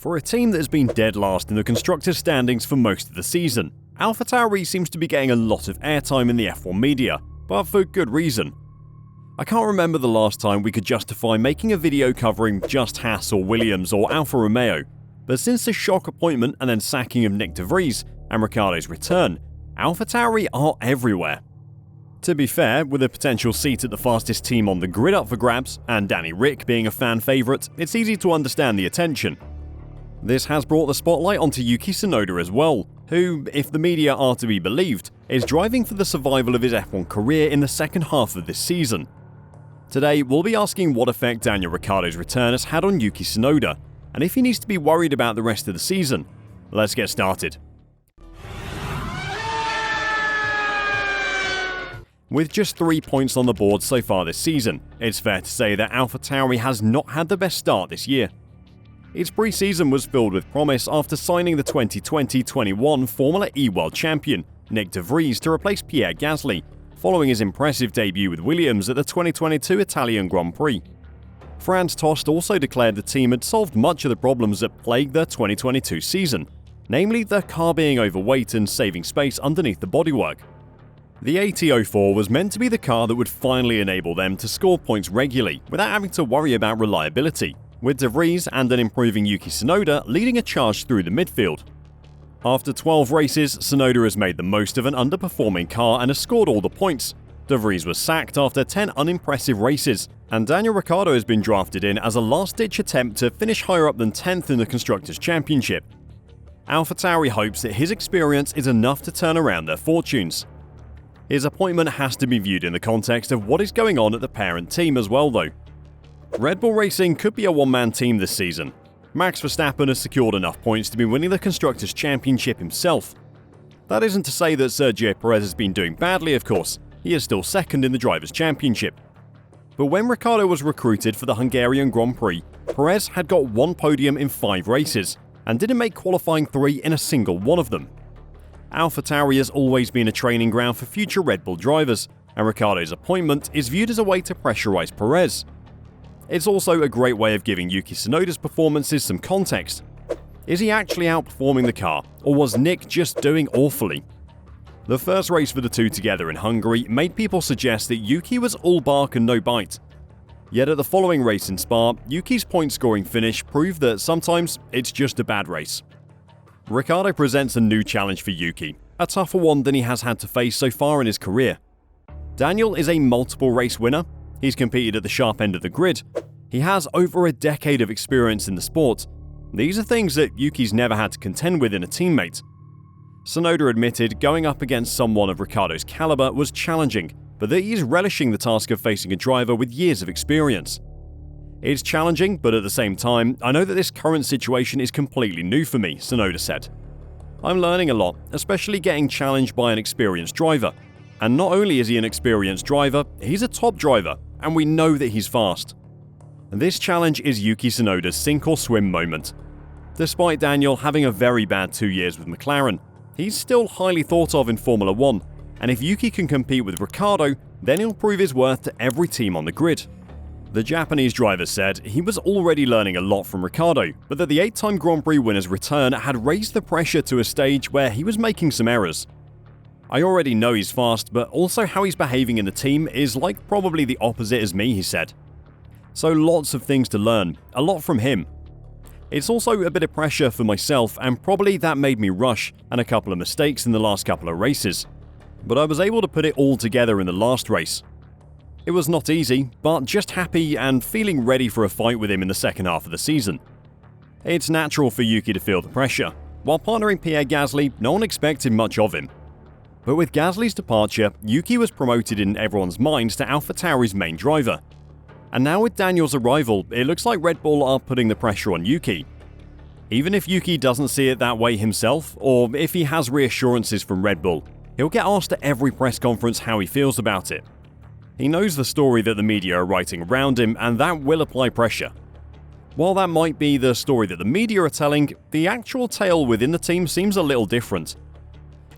For a team that has been dead last in the constructors' standings for most of the season, AlphaTauri seems to be getting a lot of airtime in the F1 media, but for good reason. I can't remember the last time we could justify making a video covering just Haas or Williams or Alfa Romeo, but since the shock appointment and then sacking of Nyck de Vries and Ricciardo's return, AlphaTauri are everywhere. To be fair, with a potential seat at the fastest team on the grid up for grabs, and Danny Ric being a fan favourite, it's easy to understand the attention. This has brought the spotlight onto Yuki Tsunoda as well, who, if the media are to be believed, is driving for the survival of his F1 career in the second half of this season. Today, we'll be asking what effect Daniel Ricciardo's return has had on Yuki Tsunoda, and if he needs to be worried about the rest of the season. Let's get started. With just 3 points on the board so far this season, it's fair to say that AlphaTauri has not had the best start this year. Its pre-season was filled with promise after signing the 2020-21 Formula E World Champion, Nyck de Vries, to replace Pierre Gasly, following his impressive debut with Williams at the 2022 Italian Grand Prix. Franz Tost also declared the team had solved much of the problems that plagued the 2022 season, namely the car being overweight and saving space underneath the bodywork. The AT04 was meant to be the car that would finally enable them to score points regularly without having to worry about reliability, with de Vries and an improving Yuki Tsunoda leading a charge through the midfield. After 12 races, Tsunoda has made the most of an underperforming car and has scored all the points. De Vries was sacked after 10 unimpressive races, and Daniel Ricciardo has been drafted in as a last-ditch attempt to finish higher up than 10th in the Constructors' Championship. AlphaTauri hopes that his experience is enough to turn around their fortunes. His appointment has to be viewed in the context of what is going on at the parent team as well though. Red Bull Racing could be a one-man team this season. Max Verstappen has secured enough points to be winning the Constructors' Championship himself. That isn't to say that Sergio Perez has been doing badly, of course. He is still second in the Drivers' Championship. But when Ricciardo was recruited for the Hungarian Grand Prix, Perez had got one podium in 5 races, and didn't make qualifying 3 in a single one of them. AlphaTauri has always been a training ground for future Red Bull drivers, and Ricciardo's appointment is viewed as a way to pressurise Perez. It's also a great way of giving Yuki Tsunoda's performances some context. Is he actually outperforming the car, or was Nyck just doing awfully? The first race for the two together in Hungary made people suggest that Yuki was all bark and no bite. Yet at the following race in Spa, Yuki's point-scoring finish proved that sometimes it's just a bad race. Ricciardo presents a new challenge for Yuki, a tougher one than he has had to face so far in his career. Daniel is a multiple race winner, he's competed at the sharp end of the grid, he has over a decade of experience in the sport. These are things that Yuki's never had to contend with in a teammate. Tsunoda admitted going up against someone of Ricciardo's caliber was challenging, but that he is relishing the task of facing a driver with years of experience. It's challenging, but at the same time, I know that this current situation is completely new for me, Tsunoda said. I'm learning a lot, especially getting challenged by an experienced driver. And not only is he an experienced driver, he's a top driver, and we know that he's fast. This challenge is Yuki Tsunoda's sink or swim moment. Despite Daniel having a very bad 2 years with McLaren, he's still highly thought of in Formula 1, and if Yuki can compete with Ricciardo, then he'll prove his worth to every team on the grid. The Japanese driver said he was already learning a lot from Ricciardo, but that the 8-time Grand Prix winner's return had raised the pressure to a stage where he was making some errors. I already know he's fast, but also how he's behaving in the team is like probably the opposite as me, he said. So lots of things to learn, a lot from him. It's also a bit of pressure for myself, and probably that made me rush and a couple of mistakes in the last couple of races. But I was able to put it all together in the last race. It was not easy, but just happy and feeling ready for a fight with him in the second half of the season. It's natural for Yuki to feel the pressure. While partnering Pierre Gasly, no one expected much of him. But with Gasly's departure, Yuki was promoted in everyone's minds to AlphaTauri's main driver. And now with Daniel's arrival, it looks like Red Bull are putting the pressure on Yuki. Even if Yuki doesn't see it that way himself, or if he has reassurances from Red Bull, he'll get asked at every press conference how he feels about it. He knows the story that the media are writing around him, and that will apply pressure. While that might be the story that the media are telling, the actual tale within the team seems a little different.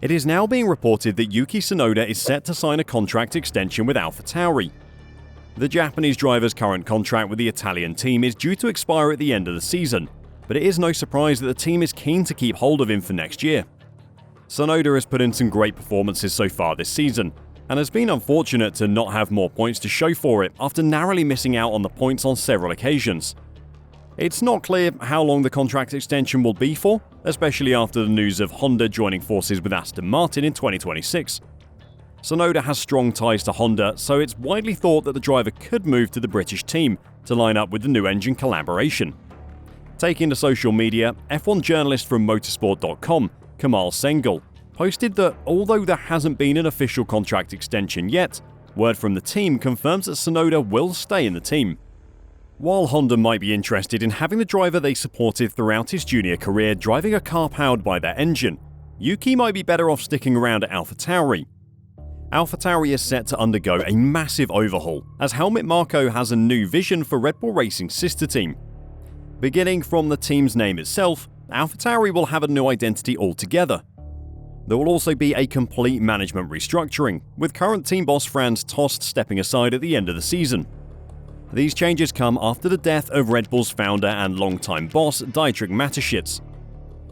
It is now being reported that Yuki Tsunoda is set to sign a contract extension with AlphaTauri. The Japanese driver's current contract with the Italian team is due to expire at the end of the season, but it is no surprise that the team is keen to keep hold of him for next year. Tsunoda has put in some great performances so far this season, and has been unfortunate to not have more points to show for it after narrowly missing out on the points on several occasions. It's not clear how long the contract extension will be for, especially after the news of Honda joining forces with Aston Martin in 2026. Tsunoda has strong ties to Honda, so it's widely thought that the driver could move to the British team to line up with the new engine collaboration. Taking to social media, F1 journalist from motorsport.com, Kamal Sengel, posted that although there hasn't been an official contract extension yet, word from the team confirms that Tsunoda will stay in the team. While Honda might be interested in having the driver they supported throughout his junior career driving a car powered by their engine, Yuki might be better off sticking around at AlphaTauri. AlphaTauri is set to undergo a massive overhaul, as Helmut Marko has a new vision for Red Bull Racing's sister team. Beginning from the team's name itself, AlphaTauri will have a new identity altogether. There will also be a complete management restructuring, with current team boss Franz Tost stepping aside at the end of the season. These changes come after the death of Red Bull's founder and longtime boss Dietrich Mateschitz.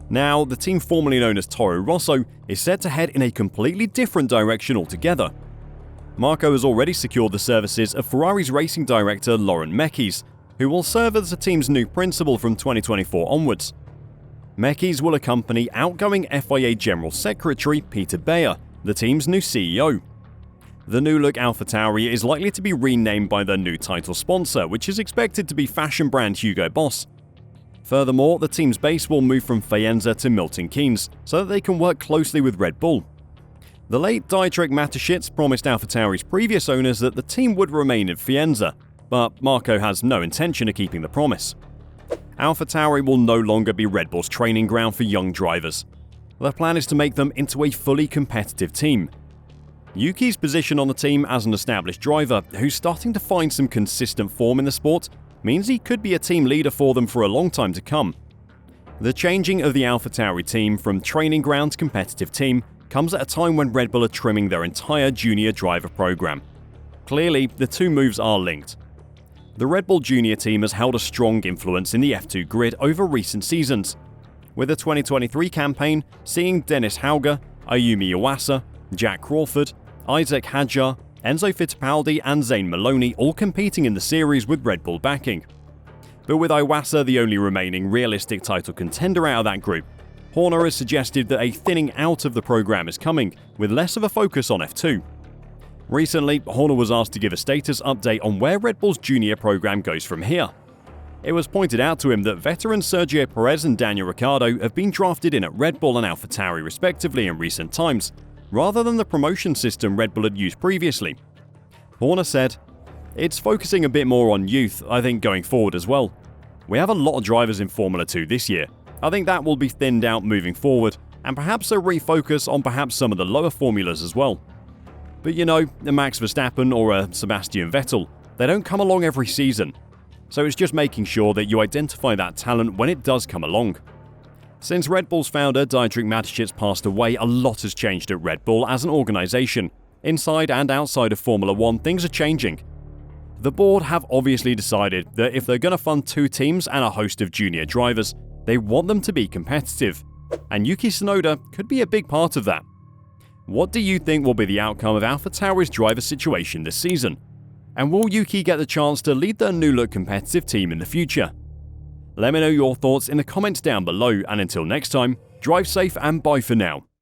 Now, the team formerly known as Toro Rosso is set to head in a completely different direction altogether. Marko has already secured the services of Ferrari's racing director Laurent Mekies, who will serve as the team's new principal from 2024 onwards. Mekies will accompany outgoing FIA General Secretary Peter Beyer, the team's new CEO. The new-look AlphaTauri is likely to be renamed by their new title sponsor, which is expected to be fashion brand Hugo Boss. Furthermore, the team's base will move from Faenza to Milton Keynes, so that they can work closely with Red Bull. The late Dietrich Mateschitz promised AlphaTauri's previous owners that the team would remain in Faenza, but Marko has no intention of keeping the promise. AlphaTauri will no longer be Red Bull's training ground for young drivers. Their plan is to make them into a fully competitive team. Yuki's position on the team as an established driver who's starting to find some consistent form in the sport means he could be a team leader for them for a long time to come. The changing of the AlphaTauri team from training ground to competitive team comes at a time when Red Bull are trimming their entire junior driver program. Clearly, the two moves are linked. The Red Bull Junior team has held a strong influence in the F2 grid over recent seasons, with the 2023 campaign seeing Dennis Hauger, Ayumi Iwasa, Jack Crawford, Isaac Hadjar, Enzo Fittipaldi and Zane Maloney all competing in the series with Red Bull backing. But with Iwasa the only remaining realistic title contender out of that group, Horner has suggested that a thinning out of the program is coming, with less of a focus on F2. Recently, Horner was asked to give a status update on where Red Bull's junior program goes from here. It was pointed out to him that veterans Sergio Perez and Daniel Ricciardo have been drafted in at Red Bull and AlphaTauri respectively in recent times, rather than the promotion system Red Bull had used previously. Horner said, "It's focusing a bit more on youth, I think, going forward as well. We have a lot of drivers in Formula 2 this year. I think that will be thinned out moving forward, and perhaps a refocus on perhaps some of the lower formulas as well. But you know, a Max Verstappen or a Sebastian Vettel, they don't come along every season. So it's just making sure that you identify that talent when it does come along." Since Red Bull's founder Dietrich Mateschitz passed away, a lot has changed at Red Bull as an organisation. Inside and outside of Formula 1, things are changing. The board have obviously decided that if they're going to fund two teams and a host of junior drivers, they want them to be competitive. And Yuki Tsunoda could be a big part of that. What do you think will be the outcome of AlphaTauri's driver situation this season? And will Yuki get the chance to lead their new-look competitive team in the future? Let me know your thoughts in the comments down below, and until next time, drive safe and bye for now.